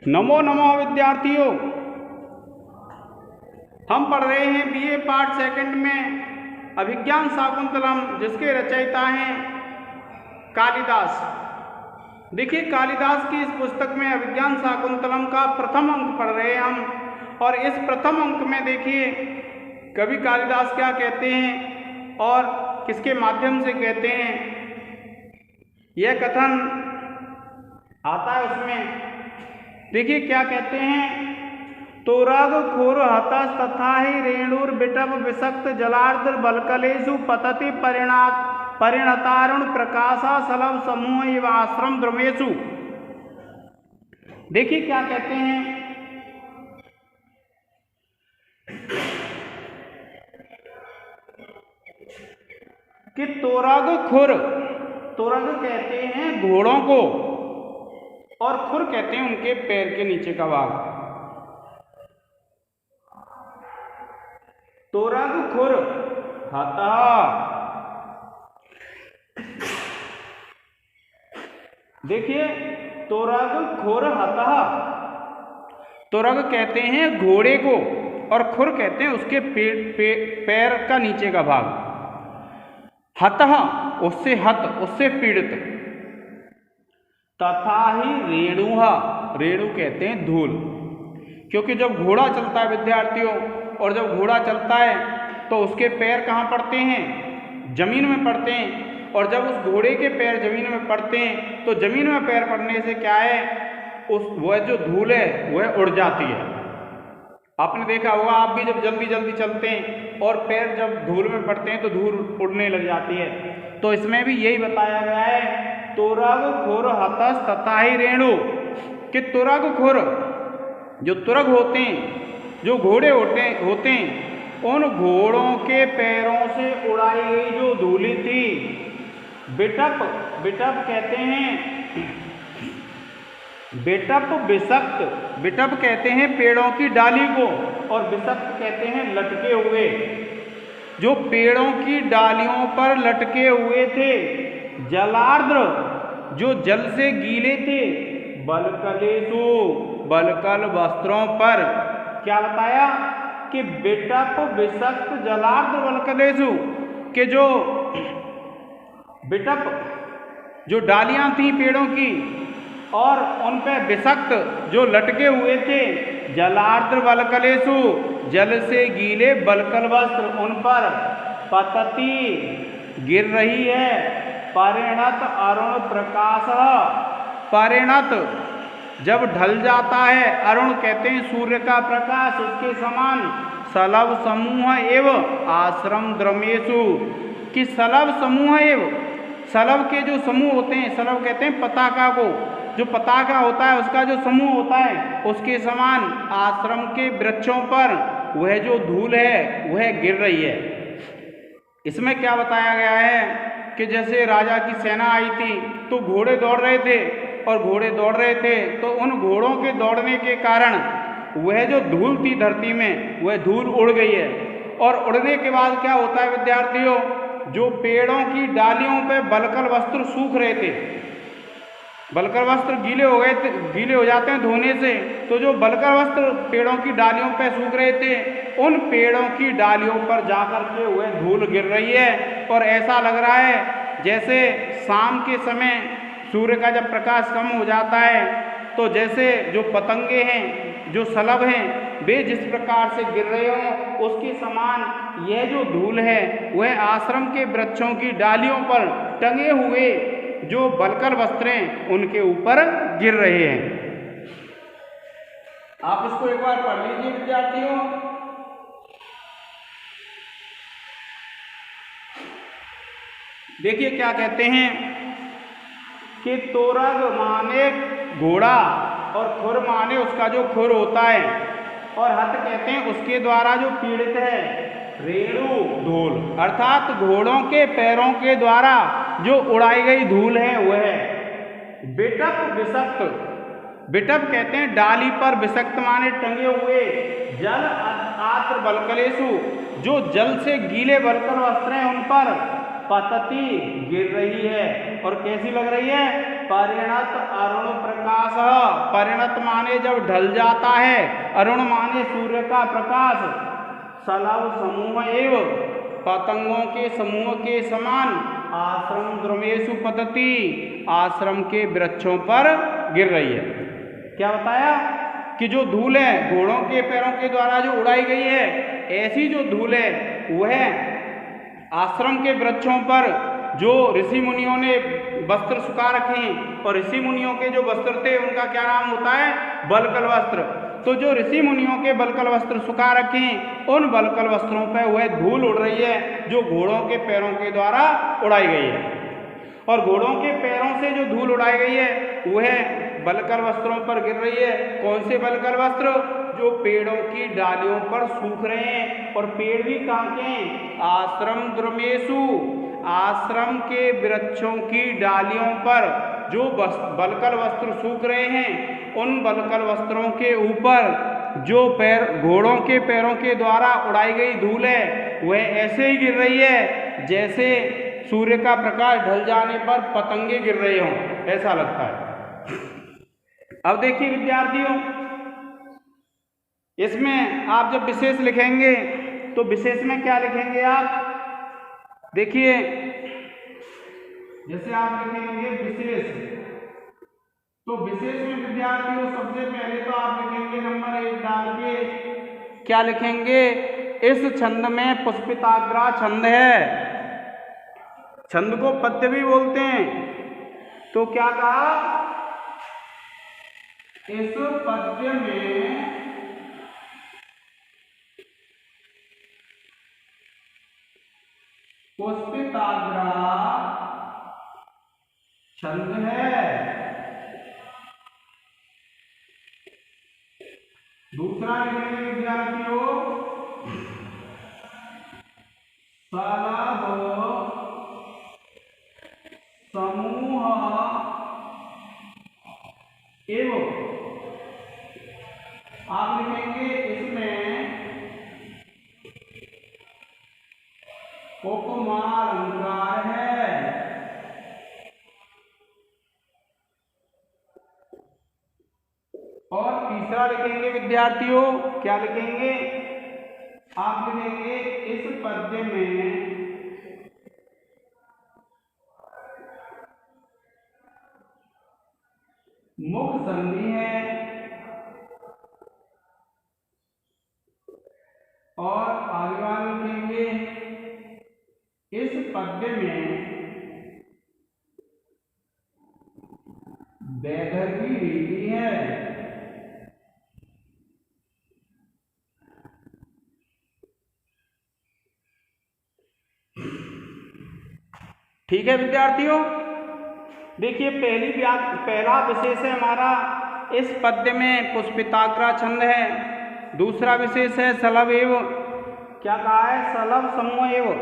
नमो नमो विद्यार्थियों, हम पढ़ रहे हैं बीए पार्ट सेकंड में अभिज्ञान शाकुंतलम, जिसके रचयिता हैं कालिदास। देखिए, कालिदास की इस पुस्तक में अभिज्ञान शाकुंतलम का प्रथम अंक पढ़ रहे हैं हम। और इस प्रथम अंक में देखिए कवि कालिदास क्या कहते हैं और किसके माध्यम से कहते हैं, यह कथन आता है उसमें। देखिए क्या कहते हैं, तोरग खोर हतस तथा ही रेणुर बिटप विषक्त जलार्द्र बलकलेषु पतति परिणतारुण प्रकाशा सलभ समूह एवं आश्रम द्रमेषु। देखिए क्या कहते हैं कि तोरग खुर, तोरग कहते हैं घोड़ों को और खुर कहते हैं उनके पैर के नीचे का भाग। तोरग खुर हतः, देखिए तोरग खुर हतः, तोरग कहते हैं घोड़े को और खुर कहते हैं उसके पैर का नीचे का भाग। हतः उससे हत, उससे पीड़ित। तथा ही रेणुहा, रेणु कहते हैं धूल, क्योंकि जब घोड़ा चलता है विद्यार्थियों, और जब घोड़ा चलता है तो उसके पैर कहाँ पड़ते हैं, जमीन में पड़ते हैं। और जब उस घोड़े के पैर जमीन में पड़ते हैं तो जमीन में पैर पड़ने से क्या है, वह जो धूल है वह उड़ जाती है। आपने देखा होगा, आप भी जब जल्दी जल्दी चलते हैं और पैर जब धूल में पड़ते हैं तो धूल उड़ने लग जाती है। तो इसमें भी यही बताया गया है, तोरग खुर हतस तथा ही रेणु, कि तुरग खुर, जो तुरग होते हैं, जो घोड़े होते हैं, उन घोड़ों के पैरों से उड़ाई गई जो धूली थी। बिटप, बिटप कहते हैं बिटप विषक्त, बिटप कहते हैं पेड़ों की डाली को, और विषक्त कहते हैं लटके हुए, जो पेड़ों की डालियों पर लटके हुए थे। जलार्द्र, जो जल से गीले थे। बलकलेषु, बलकल वस्त्रों पर। क्या बताया कि बिटप विषक्त जलार्द्र बलकलेषु, के जो बिटप, जो डालियां थी पेड़ों की और उन पे विषक्त जो लटके हुए थे, जलार्द्र बलकलेषु, जल से गीले बलकल वस्त्र उन पर पतति गिर रही है। परिणत अरुण प्रकाश, परिणत जब ढल जाता है, अरुण कहते हैं सूर्य का प्रकाश, उसके समान। सलभ समूह एव आश्रम द्रमेषु, कि सलभ समूह एव, सलभ के जो समूह होते हैं, सलभ कहते हैं पताका को, जो पताका होता है उसका जो समूह होता है, उसके समान आश्रम के वृक्षों पर वह जो धूल है वह गिर रही है। इसमें क्या बताया गया है कि जैसे राजा की सेना आई थी तो घोड़े दौड़ रहे थे, और घोड़े दौड़ रहे थे तो उन घोड़ों के दौड़ने के कारण वह जो धूल थी धरती में, वह धूल उड़ गई है। और उड़ने के बाद क्या होता है विद्यार्थियों, जो पेड़ों की डालियों पे बलकल वस्त्र सूख रहे थे, बलकर वस्त्र गीले हो गए थे, गीले हो जाते हैं धोने से, तो जो बलकर वस्त्र पेड़ों की डालियों पर सूख रहे थे, उन पेड़ों की डालियों पर जाकर के वह धूल गिर रही है। और ऐसा लग रहा है जैसे शाम के समय सूर्य का जब प्रकाश कम हो जाता है तो जैसे जो पतंगे हैं, जो सलभ हैं, वे जिस प्रकार से गिर रहे हों, उसके समान यह जो धूल है वह आश्रम के वृक्षों की डालियों पर टंगे हुए जो बलकर वस्त्र हैं उनके ऊपर गिर रहे हैं। आप इसको एक बार पढ़ लीजिए विद्यार्थियों। देखिए क्या कहते हैं कि तोरग माने घोड़ा और खुर माने उसका जो खुर होता है, और हत कहते हैं उसके द्वारा जो पीड़ित है। रेणु धूल, अर्थात घोड़ों के पैरों के द्वारा जो उड़ाई गई धूल है वह है। बिटप विषक्त, बिटप कहते हैं डाली पर, विषक्त माने टंगे हुए। जल आत्र बलकलेषु, जो जल से गीले बलकर वस्त्र हैं उन पर पतति गिर रही है। और कैसी लग रही है? परिणत अरुण प्रकाश। परिणत माने जब ढल जाता है, अरुण माने सूर्य का प्रकाश, सलभ समूह एवं पतंगों के समूह के समान आश्रम द्रुमेषु पतति, आश्रम के वृक्षों पर गिर रही है। क्या बताया कि जो धूल है घोड़ों के पैरों के द्वारा जो उड़ाई गई है, ऐसी जो धूल है वह आश्रम के वृक्षों पर जो ऋषि मुनियों ने वस्त्र सुखा रखे हैं, और ऋषि मुनियों के जो वस्त्र थे उनका क्या नाम होता है? बलकल वस्त्र। तो जो ऋषि मुनियों के बलकल वस्त्र सुखा रखे हैं, उन बलकल वस्त्रों पर वह धूल उड़ रही है जो घोड़ों के पैरों के द्वारा उड़ाई गई है। और घोड़ों के पैरों से जो धूल उड़ाई गई है वह बलकल वस्त्रों पर गिर रही है। कौन से बलकल वस्त्र? जो पेड़ों की डालियों पर सूख रहे हैं। और पेड़ भी कहाँ के हैं? आश्रम द्रुमेषु, आश्रम के वृक्षों की डालियों पर जो बलकल वस्त्र सूख रहे हैं, उन बलकल वस्त्रों के ऊपर जो घोड़ों के पैरों के द्वारा उड़ाई गई धूल है वह ऐसे ही गिर रही है जैसे सूर्य का प्रकाश ढल जाने पर पतंगे गिर रहे हों, ऐसा लगता है। अब देखिए विद्यार्थियों, इसमें आप जब विशेष लिखेंगे तो विशेष में क्या लिखेंगे आप? देखिए, जैसे आप लिखेंगे विशेष, तो विशेष में विद्यार्थियों सबसे पहले तो आप लिखेंगे नंबर 1 डाल के, क्या लिखेंगे? इस छंद में पुष्पिताग्रा छंद है। छंद को पद्य भी बोलते हैं। तो क्या कहा? इस पद्य में पुष्पिताग्रा छंद है। दूसरा लिखेंगे विद्यार्थियों, सलभ समूह एवं, आप लिखेंगे इसमें उपमा अलंकार है। और तीसरा लिखेंगे विद्यार्थियों, क्या लिखेंगे? आप लिखेंगे इस पद्य में मुख संधि है। और आगे वाले लिखेंगे इस पद्य में वैदर्भी रीति है। ठीक है विद्यार्थियों, देखिए पहला विशेष है हमारा, इस पद्य में पुष्पिताग्रा छंद है। दूसरा विशेष है सलभ एवं, क्या कहा है? सलभ समूह एवं,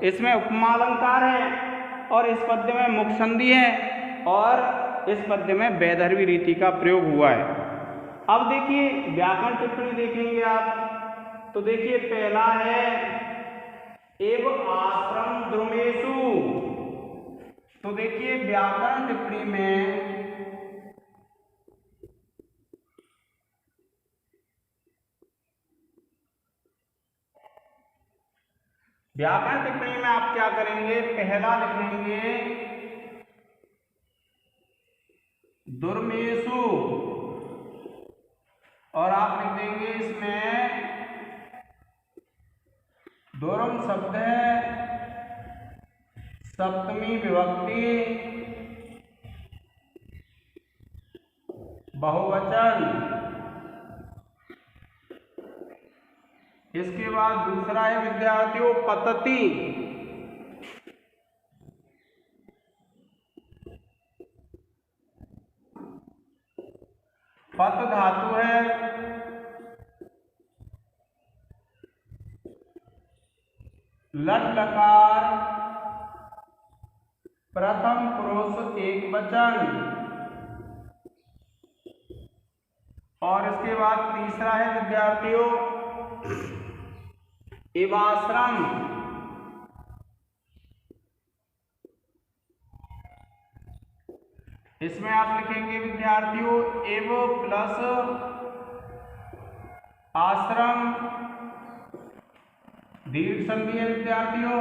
इसमें उपमा अलंकार है। और इस पद्य में मुख संधि है। और इस पद्य में वैदर्भी रीति का प्रयोग हुआ है। अब देखिए व्याकरण टिप्पणी देखेंगे आप, तो देखिए पहला है एव आश्रम द्रुमेषु। तो देखिए व्याकरण टिप्पणी में आप क्या करेंगे? पहला लिखेंगे द्रुमेषु, और आप लिख देंगे इसमें द्रुम शब्द है सप्तमी विभक्ति बहुवचन। इसके बाद दूसरा है विद्यार्थियों पतति। पत धातु है, लट लकार प्रथम पुरुष एक वचन। और इसके बाद तीसरा है विद्यार्थियों एवाश्रम। इसमें आप लिखेंगे विद्यार्थियों एव प्लस आश्रम, दीर्घ संधि है विद्यार्थियों,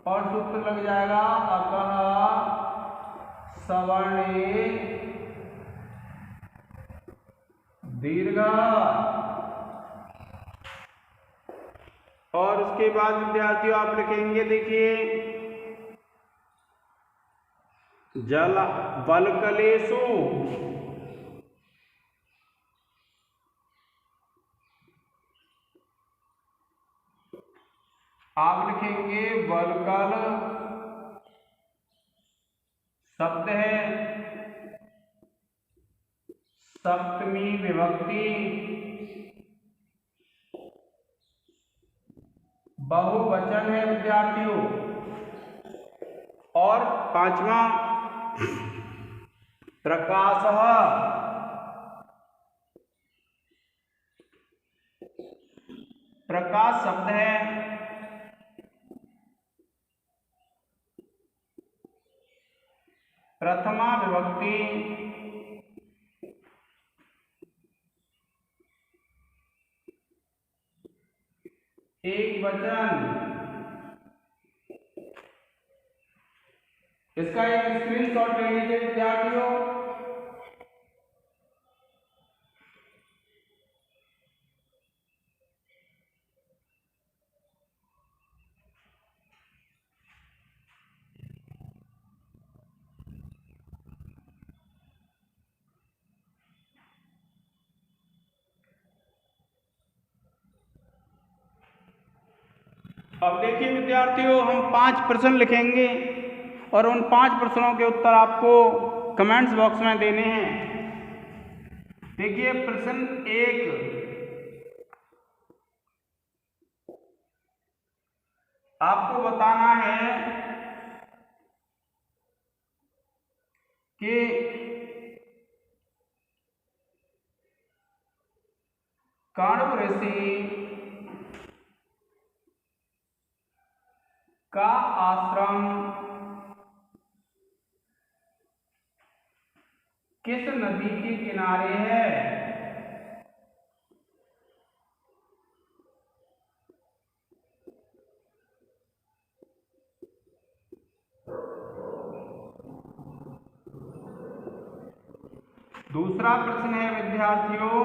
और सूत्र लग जाएगा अकः सवर्णे दीर्घ। और उसके बाद विद्यार्थियों आप लिखेंगे, देखिए जल वल्कलेषु, आप लिखेंगे वल्कल शब्द है सप्तमी विभक्ति, बहुवचन है विद्यार्थियों। और पांचवा प्रकाशः, प्रकाश शब्द है प्रथमा विभक्ति, एक वचन। इसका एक स्क्रीनशॉट ले लीजिए विद्यार्थियों। अब देखिए विद्यार्थियों, हम 5 प्रश्न लिखेंगे और उन 5 प्रश्नों के उत्तर आपको कमेंट्स बॉक्स में देने हैं। देखिए प्रश्न 1, आपको बताना है कि काण्व ऋषि का आश्रम किस नदी के किनारे है? दूसरा प्रश्न है विद्यार्थियों,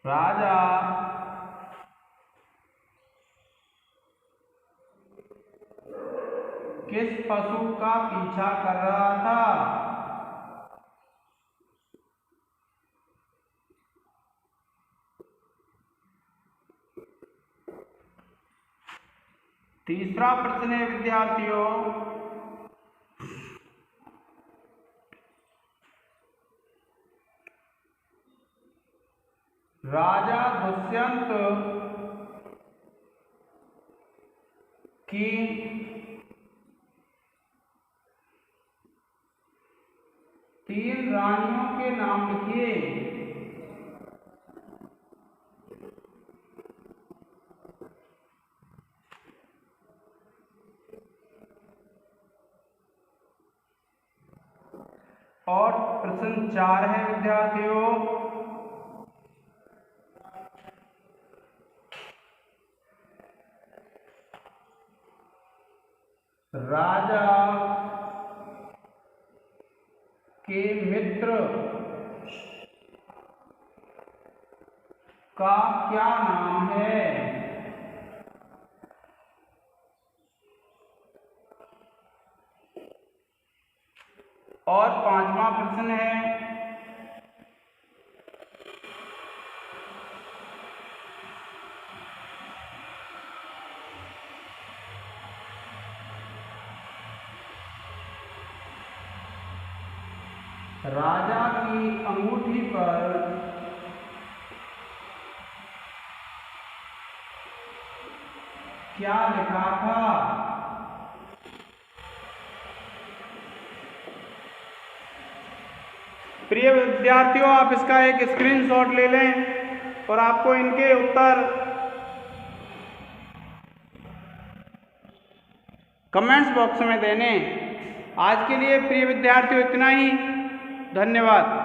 राजा किस पशु का पीछा कर रहा था? तीसरा प्रश्न है विद्यार्थियों, राजा दुष्यंत की 3 रानियों के नाम लिखिए। और प्रश्न 4 है विद्यार्थियों, राजा के मित्र का क्या नाम है? और 5वां प्रश्न है, राजा की अंगूठी पर क्या लिखा था? प्रिय विद्यार्थियों, आप इसका एक स्क्रीनशॉट ले लें और आपको इनके उत्तर कमेंट्स बॉक्स में देने। आज के लिए प्रिय विद्यार्थियों इतना ही। धन्यवाद।